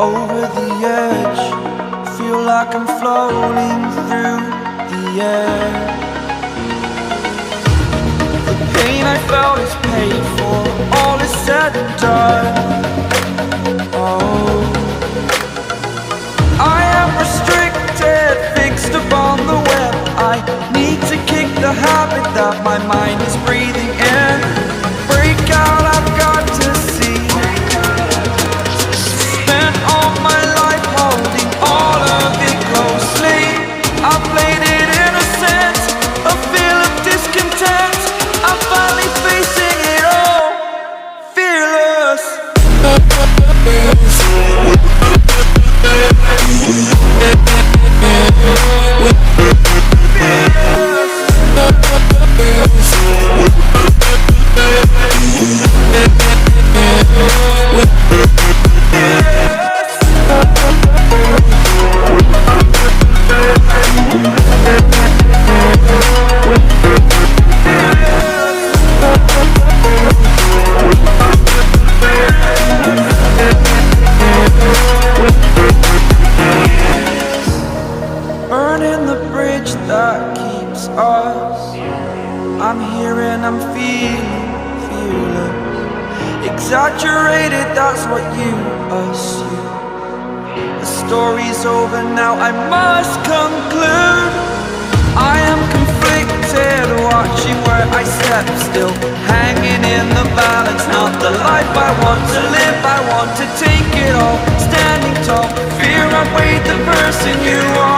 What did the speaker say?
over the edge. Feel like I'm floating through the air. The pain I felt is paid for, all is said and done. Oh, I am restricted, fixed upon the web. I need to kick the habit that my mind is breathing in. Break out, I've got to see. Spent all my life holding all of it closely. I played it innocent, a feel of discontent. I'm finally facing it all, fearless. Burning the bridge that keeps us. I'm here and I'm feeling fearless. Exaggerated, that's what you assume. The story's over now, I must conclude. I am conflicted, watching where I step still, hanging in the balance. Not the life I want to live, I want to take it all. Standing tall, fear I weighed the person you are.